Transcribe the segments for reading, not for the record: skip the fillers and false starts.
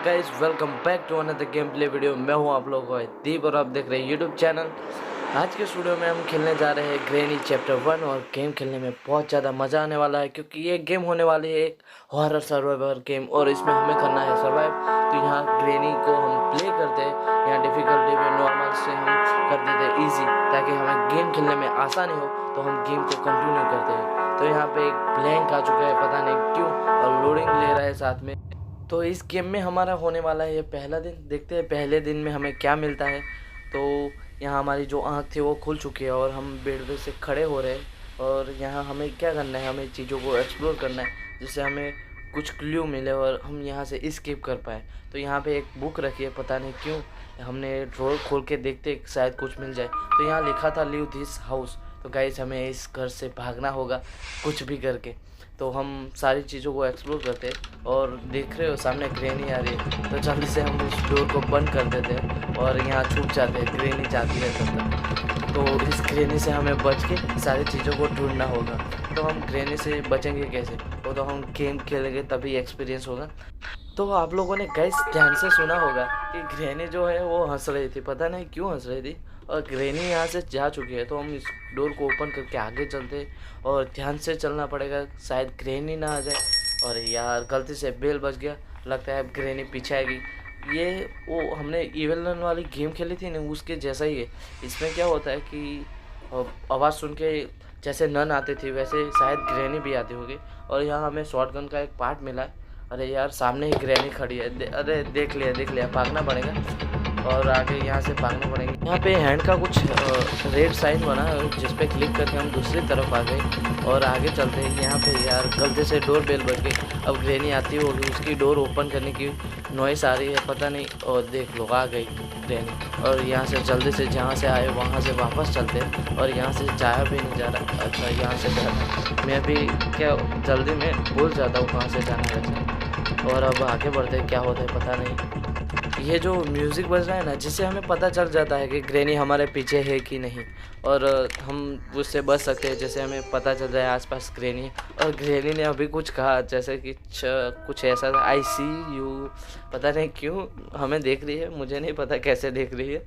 Guys, welcome back to another game play video. मैं हूं आप लोगों का दीप और आप देख रहे हैं यूट्यूब चैनल। आज के स्टूडियो में हम खेलने जा रहे हैं ग्रैनी चैप्टर 1 और गेम खेलने में बहुत ज़्यादा मज़ा आने वाला है क्योंकि ये गेम होने वाली है एक हॉरर सर्वाइवर गेम और इसमें हमें करना है सर्वाइव। तो यहाँ ग्रैनी को हम प्ले करते हैं, यहाँ डिफ़िकल्टी में नॉर्मल से हम कर देते हैं ईजी ताकि हमें गेम खेलने में आसानी हो, तो हम गेम को कंटिन्यू करते हैं। तो यहाँ पे एक ब्लैंक आ चुका है, पता नहीं क्यों, और लोडिंग ले रहा है साथ में। तो इस गेम में हमारा होने वाला है ये पहला दिन। देखते हैं पहले दिन में हमें क्या मिलता है। तो यहाँ हमारी जो आँख थी वो खुल चुकी है और हम बेड पे से खड़े हो रहे हैं और यहाँ हमें क्या करना है, हमें चीज़ों को एक्सप्लोर करना है जिससे हमें कुछ क्ल्यू मिले और हम यहाँ से एस्केप कर पाए। तो यहाँ पे एक बुक रखी है, पता नहीं क्यों हमने ड्रॉर खोल के देखते शायद कुछ मिल जाए। तो यहाँ लिखा था लीव दिस हाउस। तो गाइस हमें इस घर से भागना होगा कुछ भी करके। तो हम सारी चीज़ों को एक्सप्लोर करते हैं और देख रहे हो सामने ग्रैनी आ रही है, तो जल्दी से हम उस डोर को बंद कर देते हैं और यहाँ छुप जाते हैं। ग्रैनी जाती है तब तक, तो इस ग्रैनी से हमें बच के सारी चीज़ों को ढूंढना होगा। तो हम ग्रैनी से बचेंगे कैसे, वो तो हम गेम खेलेंगे तभी एक्सपीरियंस होगा। तो आप लोगों ने गाइस ध्यान से सुना होगा कि ग्रैनी जो है वो हंस रही थी, पता नहीं क्यों हंस रही थी, और ग्रैनी यहाँ से जा चुकी है। तो हम इस डोर को ओपन करके आगे चलते हैं और ध्यान से चलना पड़ेगा, शायद ग्रैनी ना आ जाए। और यार गलती से बेल बज गया, लगता है अब ग्रैनी पीछे आएगी। ये वो हमने इविल रन वाली गेम खेली थी ना, उसके जैसा ही है। इसमें क्या होता है कि आवाज़ सुन के जैसे नन आते थे वैसे शायद ग्रैनी भी आती होगी। और यहाँ हमें शॉटगन का एक पार्ट मिला है। अरे यार सामने ही ग्रैनी खड़ी है, अरे देख लिया, भागना पड़ेगा और आगे यहाँ से भागना पड़ेगा। यहाँ पे हैंड का कुछ रेड साइन बना है जिस पे क्लिक करके हम दूसरी तरफ आ गए और आगे चलते हैं। यहाँ पे यार गलती से डोर बेल बज गई, अब ग्रैनी आती होगी, उसकी डोर ओपन करने की नॉइस आ रही है, पता नहीं। और देख लो आ गई ग्रैनी, और यहाँ से जल्दी से जहाँ से आए वहाँ से वापस चलते हैं। और यहाँ से जाया भी नहीं जा रहा, अच्छा यहाँ से जाना, मैं भी क्या जल्दी में भूल जाता हूँ कहाँ से जाना है। और अब आगे बढ़ते क्या होता है पता नहीं। ये जो म्यूज़िक बज रहा है ना, जिससे हमें पता चल जाता है कि ग्रैनी हमारे पीछे है कि नहीं, और हम उससे बच सकते हैं। जैसे हमें पता चल जाए आसपास ग्रैनी है, और ग्रैनी ने अभी कुछ कहा जैसे कि कुछ ऐसा था, आई सी यू, पता नहीं क्यों हमें देख रही है, मुझे नहीं पता कैसे देख रही है।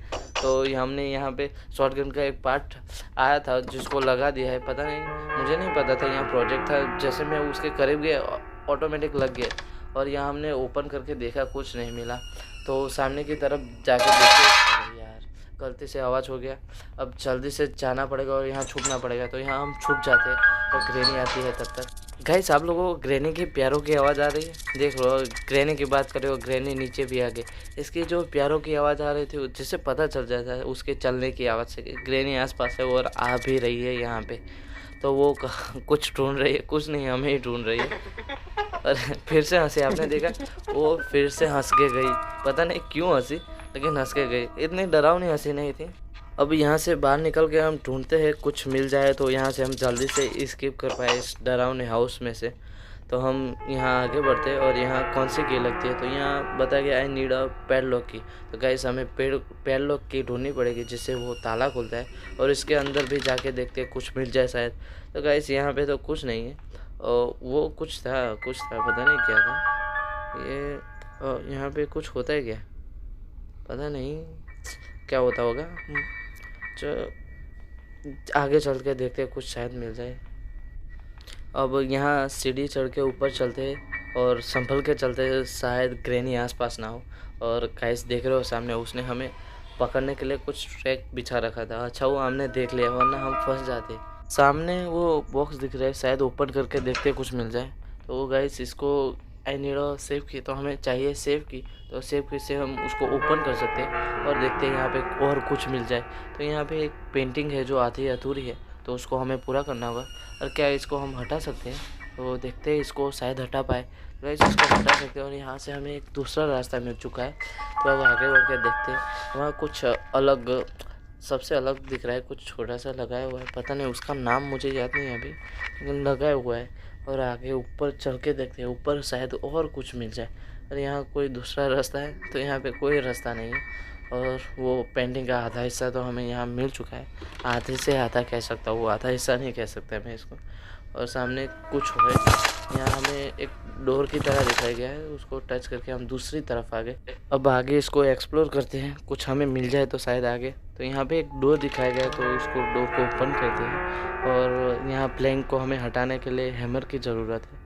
तो हमने यहाँ पे शॉटगन का एक पार्ट आया था जिसको लगा दिया है, पता नहीं, मुझे नहीं पता था यहाँ प्रोजेक्ट था। जैसे मैं उसके करीब गया ऑटोमेटिक लग गया, और यहाँ हमने ओपन करके देखा, कुछ नहीं मिला। तो सामने की तरफ जाके देखे, अरे यार गलती से आवाज़ हो गया, अब जल्दी से जाना पड़ेगा और यहाँ छुपना पड़ेगा। तो यहाँ हम छुप जाते हैं और ग्रैनी आती है तब तक। गाइस आप लोगों को ग्रैनी की प्यारों की आवाज़ आ रही है, देख लो। ग्रैनी की बात करें और ग्रैनी नीचे भी आ गई। इसकी जो प्यारों की आवाज़ आ रही थी जिससे पता चल जाता है उसके चलने की आवाज़ से ग्रैनी आसपास है और आ भी रही है यहाँ पे। तो वो कुछ ढूंढ रही है, कुछ नहीं हमें ही ढूंढ रही है। और फिर से हंसी, आपने देखा, वो फिर से हंस के गई, पता नहीं क्यों हंसी, लेकिन हंस के गई। इतनी डरावनी हंसी नहीं थी। अब यहाँ से बाहर निकल के हम ढूंढते हैं कुछ मिल जाए तो यहाँ से हम जल्दी से एस्केप कर पाए इस डरावने हाउस में से। तो हम यहाँ आगे बढ़ते हैं और यहाँ कौन सी की लगती है, तो यहाँ बताया गया आई नीड अ पैडलॉक की। तो गाइस हमें पैडलॉक की ढूंढनी पड़ेगी जिससे वो ताला खुलता है, और इसके अंदर भी जाके देखते हैं कुछ मिल जाए शायद। तो गाइस यहाँ पे तो कुछ नहीं है, और वो कुछ था पता नहीं क्या था ये। यहाँ पे कुछ होता है क्या, पता नहीं क्या होता होगा। आगे चल के देखते हैं कुछ शायद मिल जाए। अब यहाँ सीढ़ी चढ़ के ऊपर चलते हैं और संभल के चलते हैं, शायद ग्रैनी आसपास ना हो। और गाइस देख रहे हो सामने उसने हमें पकड़ने के लिए कुछ ट्रैक बिछा रखा था, अच्छा वो हमने देख लिया वरना हम फंस जाते। सामने वो बॉक्स दिख रहा है, शायद ओपन करके देखते कुछ मिल जाए। तो गाइस इसको आई नीड अ सेव की, तो हमें चाहिए सेव की। तो सेव की से हम उसको ओपन कर सकते हैं और देखते हैं यहाँ पे और कुछ मिल जाए। तो यहाँ पे एक पेंटिंग है जो आधी अधूरी है, तो उसको हमें पूरा करना होगा। और क्या इसको हम हटा सकते हैं, तो देखते हैं इसको शायद हटा पाए। गाइस इसको हटा सकते हैं और यहाँ से हमें एक दूसरा रास्ता मिल चुका है। तो अब आगे बढ़ के देखते हैं, वहाँ कुछ अलग, सबसे अलग दिख रहा है, कुछ छोटा सा लगाया हुआ है, पता नहीं उसका नाम मुझे याद नहीं है अभी, लेकिन लगाया हुआ है। और आगे ऊपर चढ़ के देखते हैं, ऊपर शायद और कुछ मिल जाए। और यहाँ कोई दूसरा रास्ता है, तो यहाँ पे कोई रास्ता नहीं है। और वो पेंटिंग का आधा हिस्सा तो हमें यहाँ मिल चुका है, आधे से आधा कह सकता हूँ, आधा हिस्सा नहीं कह सकता मैं इसको। और सामने कुछ है, यहाँ हमें एक डोर की तरह दिखाया गया है, उसको टच करके हम दूसरी तरफ आ गए। अब आगे इसको एक्सप्लोर करते हैं, कुछ हमें मिल जाए तो शायद आगे। तो यहाँ पे एक डोर दिखाया गया है, तो इसको डोर को ओपन करते हैं और यहाँ प्लैंक को हमें हटाने के लिए हैमर की ज़रूरत है।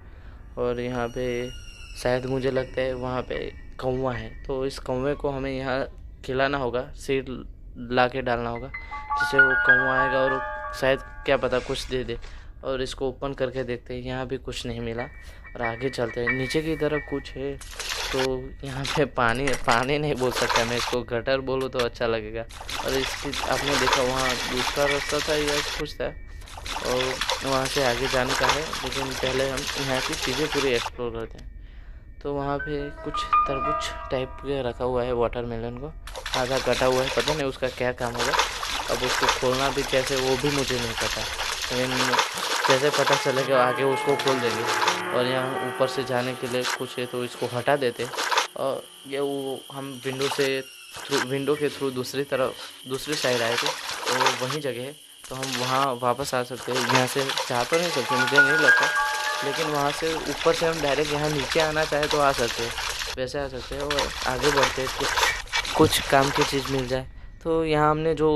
और यहाँ पे शायद मुझे लगता है वहाँ पे कौवा है, तो इस कौवे को हमें यहाँ खिलाना होगा, सीड ला के डालना होगा, जिससे वो कौवा आएगा और शायद क्या पता कुछ दे दे। और इसको ओपन करके देखते हैं, यहाँ भी कुछ नहीं मिला और आगे चलते हैं। नीचे की तरफ कुछ है, तो यहाँ पे पानी नहीं बोल सकता मैं, इसको गटर बोलूँ तो अच्छा लगेगा। और इसकी आपने देखा वहाँ दूसरा रास्ता था या कुछ था, और वहाँ से आगे जाने का है, लेकिन पहले हम यहाँ की चीज़ें पूरी एक्सप्लोर करते हैं। तो वहाँ पे कुछ तरबूज टाइप के रखा हुआ है, वाटरमेलन को आधा कटा हुआ है, पता नहीं उसका क्या काम होगा। अब उसको खोलना भी कैसे वो भी मुझे नहीं पता, लेकिन जैसे पता चलेगा आगे उसको खोल देंगे। और यहाँ ऊपर से जाने के लिए कुछ है, तो इसको हटा देते और ये वो हम विंडो के थ्रू दूसरी साइड आए थे, तो वही जगह है, तो हम वहाँ वापस आ सकते हैं। यहाँ से जा तो नहीं सकते मुझे नहीं लगता, लेकिन वहाँ से ऊपर से हम डायरेक्ट यहाँ नीचे आना चाहे तो आ सकते हैं, वैसे आ सकते हैं और आगे बढ़ते हैं, कुछ काम की चीज़ मिल जाए। तो यहाँ हमने जो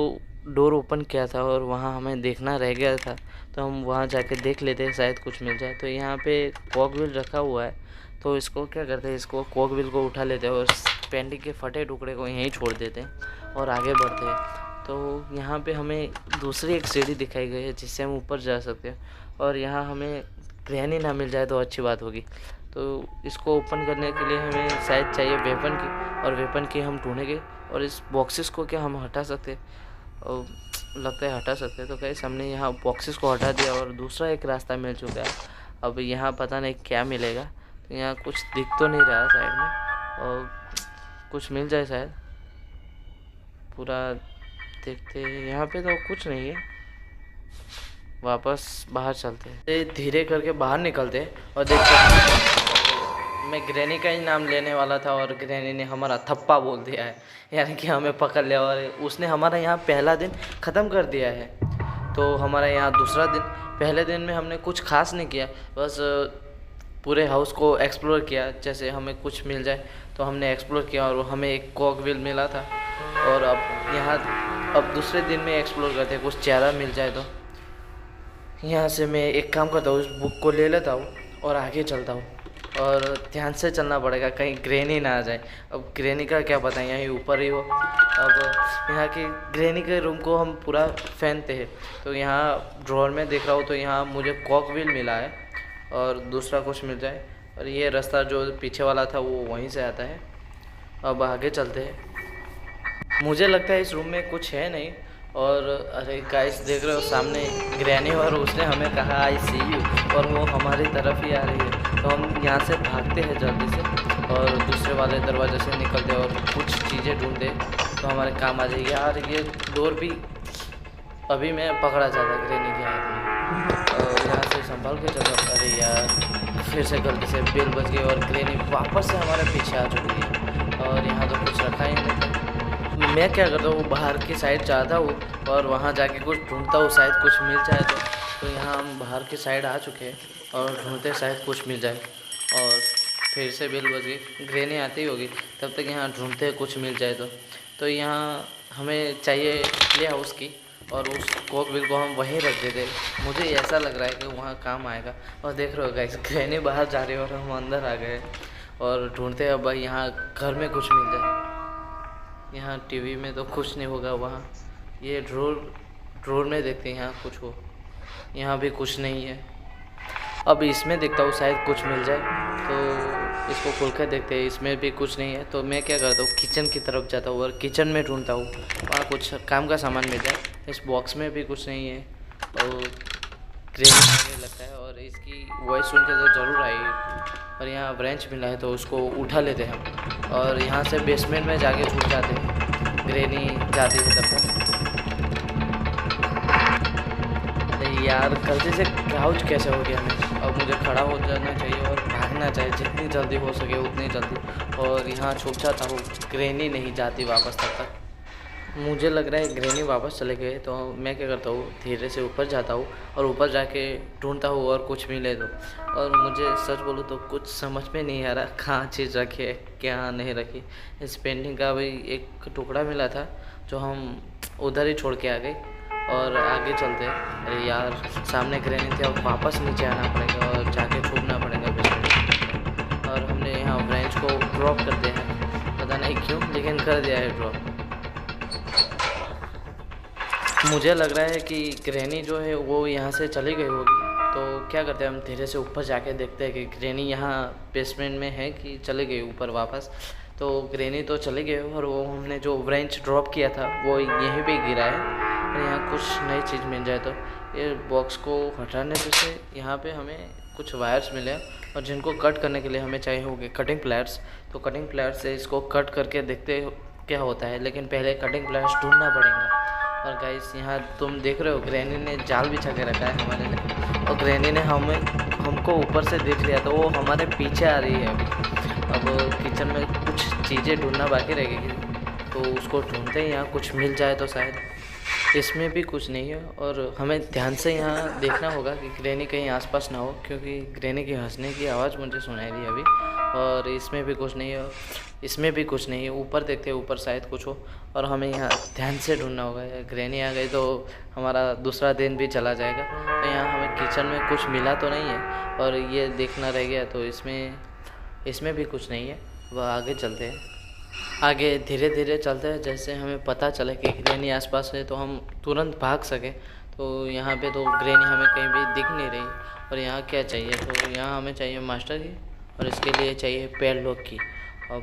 डोर ओपन किया था और वहाँ हमें देखना रह गया था, तो हम वहाँ जाके देख लेते हैं, शायद कुछ मिल जाए। तो यहाँ पे कॉक व्हील रखा हुआ है, तो इसको क्या करते हैं, इसको कॉक व्हील को उठा लेते हैं और पेंटिंग के फटे टुकड़े को यहीं छोड़ देते हैं और आगे बढ़ते हैं। तो यहाँ पे हमें दूसरी एक सीढ़ी दिखाई गई है, जिससे हम ऊपर जा सकते हैं। और यहाँ हमें ग्रैनी ना मिल जाए तो अच्छी बात होगी। तो इसको ओपन करने के लिए हमें शायद चाहिए वेपन की, और वेपन की हम ढूंढेंगे। और इस बॉक्सेस को क्या हम हटा सकते हैं, और लगता है हटा सकते हैं। तो गाइस हमने यहाँ बॉक्सेस को हटा दिया और दूसरा एक रास्ता मिल चुका है। अब यहाँ पता नहीं क्या मिलेगा, तो यहाँ कुछ दिख तो नहीं रहा साइड में, और कुछ मिल जाए शायद, पूरा देखते हैं। यहाँ पे तो कुछ नहीं है, वापस बाहर चलते हैं, धीरे करके बाहर निकलते हैं और देखते हैं। मैं ग्रैनी का ही नाम लेने वाला था और ग्रैनी ने हमारा थप्पा बोल दिया है, यानी कि हमें पकड़ लिया और उसने हमारा यहाँ पहला दिन ख़त्म कर दिया है। तो हमारा यहाँ दूसरा दिन, पहले दिन में हमने कुछ खास नहीं किया, बस पूरे हाउस को एक्सप्लोर किया, जैसे हमें कुछ मिल जाए तो हमने एक्सप्लोर किया और हमें एक कॉक व्हील मिला था। और अब दूसरे दिन में एक्सप्लोर करते हैं, कुछ चारा मिल जाए तो। यहाँ से मैं एक काम करता हूँ, उस बुक को ले लेता हूँ और आगे चलता हूँ, और ध्यान से चलना पड़ेगा कहीं ग्रैनी ना आ जाए। अब ग्रैनी का क्या पता, यहीं ऊपर ही हो। अब यहाँ की ग्रैनी के रूम को हम पूरा पहनते हैं। तो यहाँ ड्रॉर में देख रहा हूँ, तो यहाँ मुझे कॉक व्हील मिला है और दूसरा कुछ मिल जाए। और ये रास्ता जो पीछे वाला था वो वहीं से आता है। अब आगे चलते हैं। मुझे लगता है इस रूम में कुछ है नहीं। और अरे गाइस देख रहे हो सामने ग्रैनी, और उसने हमें कहा आई सी यू, और वो हमारी तरफ ही आ रही है। तो हम यहाँ से भागते हैं जल्दी से और दूसरे वाले दरवाजे से निकलते हैं और कुछ चीज़ें ढूंढते तो हमारे काम आ जाएगी। यार ये डोर भी अभी मैं पकड़ा जाता ग्रैनी के हाथ में, और यहाँ से संभाल के चलो। अरे यार फिर से गलती से बेल बज गई और ग्रैनी वापस से हमारे पीछे आ चुकी है, और यहाँ तो कुछ रखा ही नहीं था। मैं क्या करता हूँ, बाहर की साइड जाता हूँ और वहाँ जाके कुछ ढूंढता हूँ, शायद कुछ मिल जाए तो यहाँ हम बाहर की साइड आ चुके हैं और ढूंढते शायद कुछ मिल जाए। और फिर से बेल बज गई, ग्रैनी आती होगी, तब तक यहाँ ढूंढते कुछ मिल जाए तो यहाँ हमें चाहिए प्ले हाउस की, और उस कॉक व्हील को हम वहीं रख देते। मुझे ऐसा लग रहा है कि वहाँ काम आएगा। और देख रहे हो गाइस, ग्रैनी बाहर जा रही है और हम अंदर आ गए और ढूंढते हैं अब यहाँ घर में कुछ मिल जाए। यहाँ टीवी में तो कुछ नहीं होगा, वहाँ ये ड्रोर में देखते हैं यहाँ कुछ हो, यहाँ भी कुछ नहीं है। अब इसमें देखता हूँ शायद कुछ मिल जाए, तो इसको खोल कर देखते हैं, इसमें भी कुछ नहीं है। तो मैं क्या करता हूँ, किचन की तरफ जाता हूँ और किचन में ढूंढता हूँ वहाँ कुछ काम का सामान मिल जाए। इस बॉक्स में भी कुछ नहीं है और ग्रैनी लगता है, और इसकी वॉइस सुन के तो ज़रूर आएगी। और यहाँ ब्रेंच मिला है तो उसको उठा लेते हैं हम, और यहाँ से बेसमेंट में जाके छूट जाते हैं, ग्रैनी जाती है तब तक। अरे यार गलती से क्राउच कैसे हो गया मैं, अब मुझे खड़ा हो जाना चाहिए और भागना चाहिए जितनी जल्दी हो सके उतनी जल्दी। और यहाँ छुप जाता हूँ, ग्रैनी नहीं जाती वापस तब तक। मुझे लग रहा है ग्रैनी वापस चले गए, तो मैं क्या करता हूँ धीरे से ऊपर जाता हूँ और ऊपर जाके ढूंढता हूँ और कुछ मिले तो। और मुझे सच बोलूँ तो कुछ समझ में नहीं आ रहा कहाँ चीज़ रखी है क्या नहीं रखी। इस पेंटिंग का भी एक टुकड़ा मिला था जो हम उधर ही छोड़ के आ गए और आगे चलते हैं। अरे यार सामने ग्रैनी थी, अब वापस नीचे आना पड़ेगा और जाके छूटना पड़ेगा बेसमेंट। और हमने यहाँ ब्रांच को ड्रॉप करते हैं, पता नहीं क्यों लेकिन कर दिया है ड्रॉप। मुझे लग रहा है कि ग्रैनी जो है वो यहाँ से चली गई होगी, तो क्या करते हैं हम धीरे से ऊपर जाके देखते हैं कि ग्रैनी यहाँ बेसमेंट में है कि चली गई ऊपर वापस। तो ग्रैनी तो चली गई और वो हमने जो ब्रांच ड्रॉप किया था वो यहीं पे गिरा है। और यहाँ कुछ नई चीज़ मिल जाए तो ये बॉक्स को हटाने से यहाँ पे हमें कुछ वायर्स मिले और जिनको कट करने के लिए हमें चाहिए होंगे कटिंग प्लायर्स। तो कटिंग प्लायर्स से इसको कट करके देखते क्या होता है, लेकिन पहले कटिंग प्लायर्स ढूंढना पड़ेगा। और गाइस यहाँ तुम देख रहे हो ग्रैनी ने जाल बिछा के रखा है हमारे लिए, और ग्रैनी ने हमको ऊपर से देख लिया तो वो हमारे पीछे आ रही है अभी। अब किचन में कुछ चीज़ें ढूंढना बाकी रहेगी, तो उसको ढूंढते हैं, यहाँ कुछ मिल जाए तो शायद। इसमें भी कुछ नहीं है और हमें ध्यान से यहाँ देखना होगा कि ग्रैनी कहीं आसपास ना हो, क्योंकि ग्रैनी की हंसने की आवाज़ मुझे सुनाई दी अभी। और इसमें भी कुछ नहीं है, इसमें भी कुछ नहीं है। ऊपर देखते हैं, ऊपर शायद कुछ हो और हमें यहाँ ध्यान से ढूंढना होगा। ग्रैनी आ गई तो हमारा दूसरा दिन भी चला जाएगा। तो यहाँ हमें किचन में कुछ मिला तो नहीं है और ये देखना रह गया, तो इसमें भी कुछ नहीं है। वह आगे चलते हैं, आगे धीरे धीरे चलते हैं, जैसे हमें पता चले कि ग्रैनी आसपास है तो हम तुरंत भाग सकें। तो यहाँ पे तो ग्रैनी हमें कहीं भी दिख नहीं रही। और यहाँ क्या चाहिए, तो यहाँ हमें चाहिए मास्टर की और इसके लिए चाहिए पैडलॉक की। अब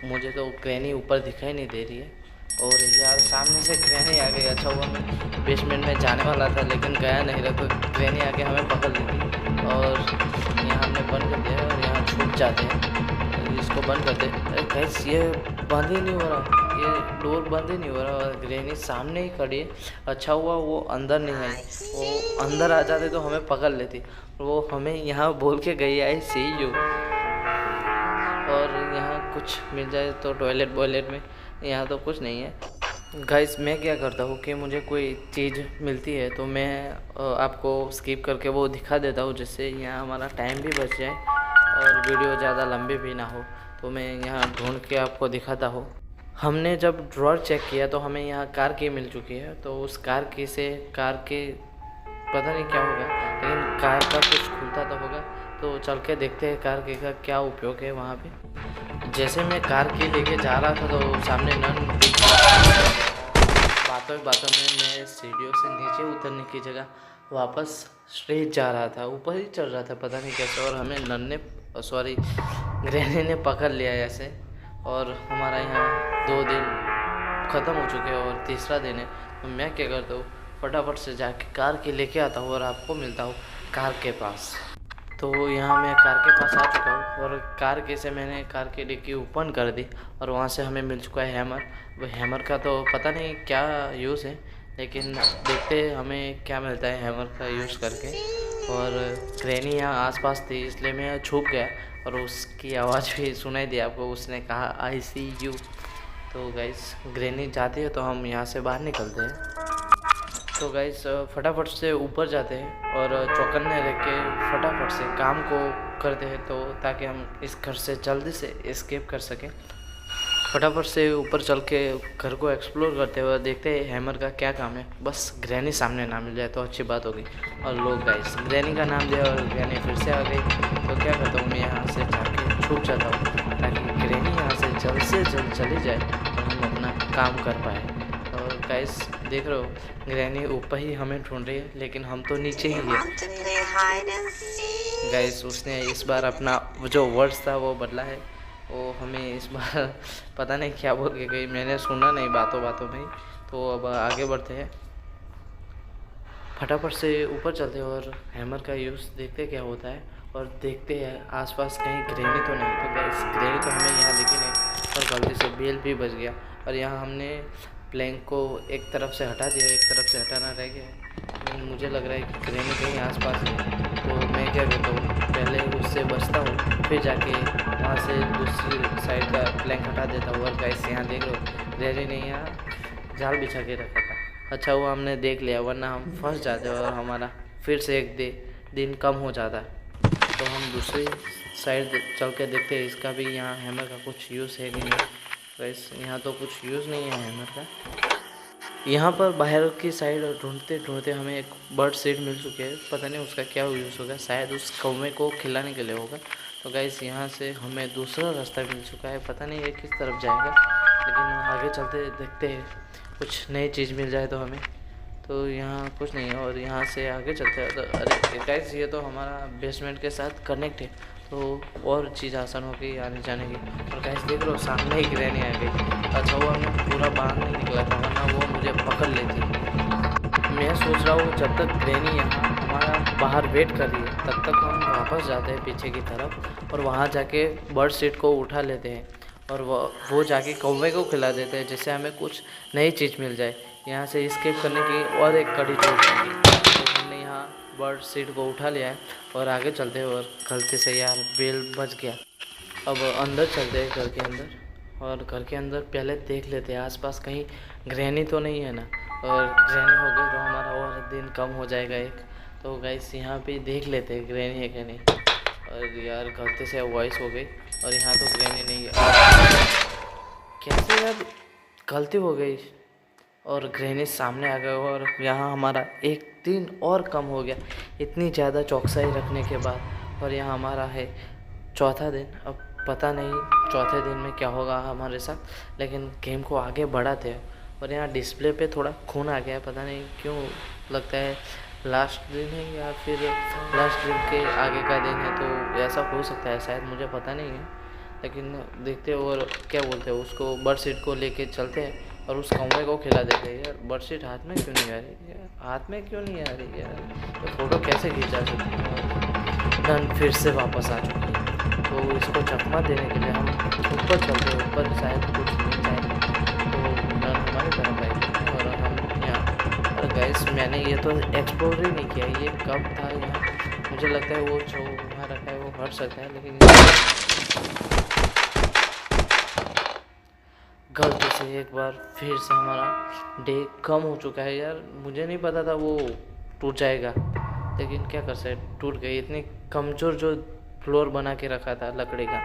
मुझे तो ग्रैनी ऊपर दिखाई नहीं दे रही है और यार सामने से ग्रैनी आ गई। अच्छा हुआ मैं बेसमेंट में जाने वाला था लेकिन गया नहीं रहा, तो ग्रैनी आके हमें पकड़ ली थी। और यहाँ हमने बंद कर दिया और यहाँ छूट जाते हैं, इसको बंद करते। अरे गैस ये बंद ही नहीं हो रहा, ये डोर बंद ही नहीं हो रहा और ग्रैनी सामने ही खड़ी है। अच्छा हुआ वो अंदर नहीं आई, वो अंदर आ जाते तो हमें पकड़ लेती। वो हमें यहाँ बोल के गई आई सी यू। और यहाँ कुछ मिल जाए तो टॉयलेट वॉयलेट में, यहाँ तो कुछ नहीं है। गाइस मैं क्या करता हूँ कि मुझे कोई चीज़ मिलती है तो मैं आपको स्किप करके वो दिखा देता हूँ, जिससे यहाँ हमारा टाइम भी बच जाए और वीडियो ज़्यादा लंबी भी ना हो। तो मैं यहाँ ढूंढ के आपको दिखाता हूँ। हमने जब ड्रॉर चेक किया तो हमें यहाँ कार की मिल चुकी है, तो उस कार की से कार के पता नहीं क्या होगा, लेकिन कार का कुछ खुलता तो होगा। तो चल के देखते हैं कार की का क्या उपयोग है वहाँ पे। जैसे मैं कार की लेके जा रहा था तो सामने नन बातों में मैं सीढ़ियों से नीचे उतरने की जगह वापस स्ट्रेट जा रहा था, ऊपर ही चल रहा था पता नहीं कैसे। और हमें ग्रैनी ने पकड़ लिया ऐसे। और हमारा यहाँ 2 दिन ख़त्म हो चुके हैं और तीसरा दिन है। तो मैं क्या करता हूँ फटाफट से जाके कार की लेके आता हूँ और आपको मिलता हूँ कार के पास। तो यहाँ मैं कार के पास आ चुका हूँ और कार के से मैंने कार की डिक्की ओपन कर दी और वहाँ से हमें मिल चुका है हैमर। वो हैमर का तो पता नहीं क्या यूज़ है, लेकिन देखते हैं हमें क्या मिलता है हैमर का यूज़ करके। और ग्रैनी यहाँ आसपास थी इसलिए मैं छुप गया और उसकी आवाज़ भी सुनाई दी आपको, उसने कहा आई सी यू। तो गाइस ग्रैनी जाती है तो हम यहाँ से बाहर निकलते हैं। तो गाइस फटाफट से ऊपर जाते हैं और चौकन्ने रह के फटाफट से काम को करते हैं, तो ताकि हम इस घर से जल्दी से एस्केप कर सकें। फटाफट से ऊपर चल के घर को एक्सप्लोर करते हुए देखते हैं हैमर का क्या काम है। बस ग्रैनी सामने ना मिल जाए तो अच्छी बात होगी। और लोग गाइस ग्रैनी का नाम दिया और ग्रैनी फिर से आ गई। तो क्या करता हूँ मैं यहाँ से जाके छुप जाता हूँ ताकि ग्रैनी यहाँ से जल्द चली जाए और हम अपना काम कर पाए। और गाइस देख रहे हो ग्रैनी ऊपर ही हमें ढूंढ रही है लेकिन हम तो नीचे ही हैं। गाइस उसने इस बार अपना जो वर्ड्स था वो बदला है, वो हमें इस बार पता नहीं क्या बोल के गई, मैंने सुना नहीं बातों में। तो अब आगे बढ़ते हैं, फटाफट से ऊपर चलते हैं और हैमर का यूज़ देखते क्या होता है और देखते हैं आसपास कहीं ग्रैनी तो नहीं। तो गाइस ग्रैनी तो हमें यहाँ दिखी नहीं और गलती से बेल भी बच गया और यहाँ हमने प्लैंक को एक तरफ से हटा दिया, एक तरफ से हटाना रह गया। मुझे लग रहा है कि ग्रैनी कहीं आसपास है, तो मैं क्या करता हूँ पहले उससे बचता हूँ, फिर जाके वहाँ से दूसरी साइड का प्लैंक हटा देता हूँ। और गाइस यहाँ देख लो ग्रैनी ने यहाँ जाल बिछा के रखा था। अच्छा हुआ हमने देख लिया, वरना हम फंस जाते और हमारा फिर से एक दिन कम हो जाता। तो हम दूसरी साइड चल के देखते हैं इसका भी यहाँ हैमर का कुछ यूज़ है कि नहीं। वैस यहाँ तो कुछ यूज़ नहीं है हैमर का। यहाँ पर बाहर की साइड ढूंढते ढूंढते हमें एक बर्ड सीड मिल चुके हैं, पता नहीं उसका क्या यूज़ होगा, शायद उस कौवे को खिलाने के लिए होगा। तो गाइस यहाँ से हमें दूसरा रास्ता मिल चुका है, पता नहीं ये किस तरफ जाएगा, लेकिन आगे चलते देखते हैं कुछ नई चीज़ मिल जाए तो हमें। तो यहाँ कुछ नहीं है और यहाँ से आगे चलते हैं। तो अरे गाइस ये तो हमारा बेसमेंट के साथ कनेक्ट है, तो और चीज़ आसान हो गई आने जाने की। और गाइस देख लो सामने ही ग्रैनी आ गई। अच्छा हुआ मैं पूरा बाहर नहीं निकला था, वरना वो मुझे पकड़ लेती। मैं सोच रहा हूँ जब तक ग्रैनी यहाँ हमारा बाहर वेट कर रही है तब तक हम वापस जाते हैं पीछे की तरफ और वहाँ जाके बर्ड सीट को उठा लेते हैं और वो जाके कौवे को खिला देते हैं, जिससे हमें कुछ नई चीज़ मिल जाए। यहाँ से एस्केप करने की और एक कड़ी जोड़ जाएगी। तो हमने यहाँ बर्ड सीट को उठा लिया है और आगे चलते हैं। और गलती से यार बेल बच गया। अब अंदर चलते हैं घर के अंदर, और घर के अंदर पहले देख लेते हैं आसपास कहीं ग्रैनी तो नहीं है ना। और ग्रैनी हो गई तो हमारा और दिन कम हो जाएगा एक। तो गाइस यहाँ पे देख लेते हैं ग्रैनी है कि नहीं। और यार गलती से वॉइस हो गई और यहाँ तो ग्रैनी नहीं है। कैसे यार गलती हो गई और ग्रैनी सामने आ गए और यहाँ हमारा एक दिन और कम हो गया इतनी ज़्यादा चौकसाई रखने के बाद। और यहाँ हमारा है चौथा दिन। अब पता नहीं चौथे दिन में क्या होगा हमारे साथ, लेकिन गेम को आगे बढ़ाते हैं। और यहाँ डिस्प्ले पे थोड़ा खून आ गया है, पता नहीं क्यों, लगता है लास्ट दिन है या फिर लास्ट दिन के आगे का दिन है, तो ऐसा हो सकता है शायद, मुझे पता नहीं है। लेकिन देखते हैं और क्या बोलते हैं उसको, बर्ड सीट को लेके चलते हैं और उस कौवे को खिला देते हैं। यार बर्ड सीट हाथ में क्यों नहीं आ रही यार, हाथ में क्यों नहीं आ रही यार, तो फ़ोटो कैसे खींचा सकती है। डन फिर से वापस आ चुकी है। तो इसको चकमा देने के लिए हम ऊपर चलते हैं, ऊपर शायद कुछ मिल जाए तो डन हमारी तरफ आएगी। और हम यहाँ, और गैस मैंने ये तो एक्सप्लोर ही नहीं किया, ये कब था यहाँ, मुझे लगता है वो जो वहाँ रखा है वो हट सकता है, लेकिन गलती से एक बार फिर से हमारा डे कम हो चुका है। यार मुझे नहीं पता था वो टूट जाएगा, लेकिन क्या कर सकते, टूट गई। इतनी कमज़ोर जो फ्लोर बना के रखा था लकड़ी का।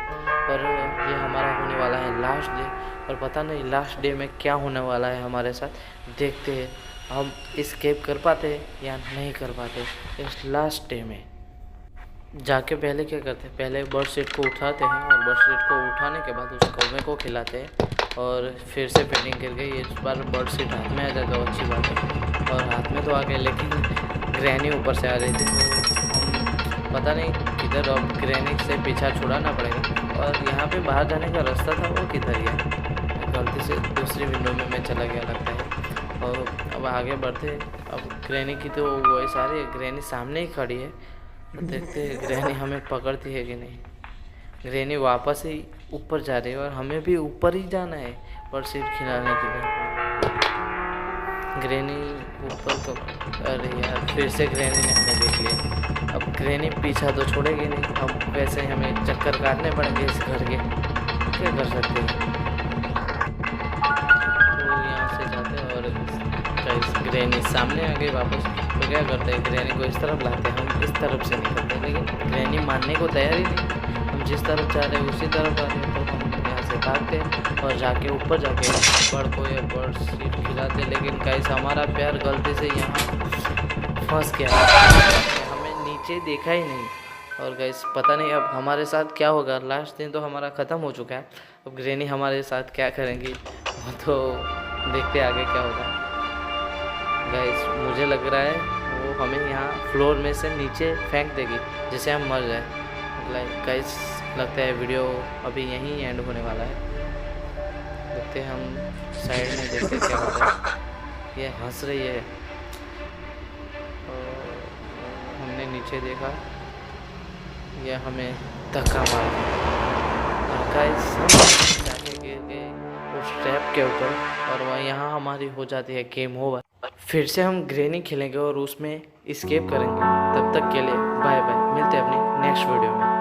और ये हमारा होने वाला है लास्ट डे, और पता नहीं लास्ट डे में क्या होने वाला है हमारे साथ। देखते हैं हम एस्केप कर पाते हैं या नहीं कर पाते इस लास्ट डे में। जाके पहले क्या करते हैं, पहले बर्ड सीट को उठाते हैं और बर्ड सीट को उठाने के बाद उस कौवे को खिलाते हैं। और फिर से पेंटिंग करके इस बार बर्ड सीट हाथ में आ जाए तो अच्छी बात है। और हाथ में तो आ गए, लेकिन ग्रैनी ऊपर से आ रही थी, तो हम पता नहीं किधर, अब ग्रैनी से पीछा छुड़ाना पड़ेगा। और यहाँ पे बाहर जाने का रास्ता था वो किधर गया, गलती से दूसरी विंडो में मैं चला गया लगता है। और अब आगे बढ़ते, अब ग्रैनी की तो वॉइस आ रही है, ग्रैनी सामने ही खड़ी है, तो देखते हैं ग्रैनी हमें पकड़ती है कि नहीं। ग्रैनी वापस ही ऊपर जा रही है और हमें भी ऊपर ही जाना है बर्ड सीट खिलाने के लिए। ग्रैनी ऊपर तो, अरे यार फिर से ग्रैनी ने हमें देख लिया। अब ग्रैनी पीछा तो छोड़ेगी नहीं, अब वैसे हमें चक्कर काटने पड़ेंगे इस घर के, क्या कर सकते हैं। तो यहाँ से जाते हैं और ग्रैनी सामने आ गई वापस। तो क्या करते हैं, ग्रैनी को इस तरफ लाते हैं, हम इस तरफ से निकलते हैं, लेकिन ग्रैनी मानने को तैयार ही नहीं। हम जिस तरफ जा रहे हैं उसी तरफ आ रहे हैं, तो हम यहाँ से भागते हैं और जाके ऊपर जाके बर्ड को या बर्ड सीट खिलाते। लेकिन गाइस हमारा पैर गलती से यहाँ फंस गया, हमें नीचे देखा ही नहीं। और गाइस पता नहीं अब हमारे साथ क्या होगा, लास्ट दिन तो हमारा ख़त्म हो चुका है। अब ग्रैनी हमारे साथ क्या करेंगी वो तो देखते आगे क्या होगा। गाइस मुझे लग रहा है वो हमें यहाँ फ्लोर में से नीचे फेंक देगी जिससे हम मर जाए। गाइस लगता है वीडियो अभी यहीं एंड होने वाला है। देखते हैं हम साइड में, देखते क्या होता है। ये हंस रही है और हमने नीचे देखा, ये हमें धक्का मार दिया और गाइस हम जाके गिर गए उस ट्रैप के ऊपर, और वह यहाँ हमारी हो जाती है गेम ओवर। फिर से हम ग्रैनी खेलेंगे और उसमें एस्केप करेंगे। तब तक के लिए बाय बाय, मिलते हैं अपनी नेक्स्ट वीडियो में।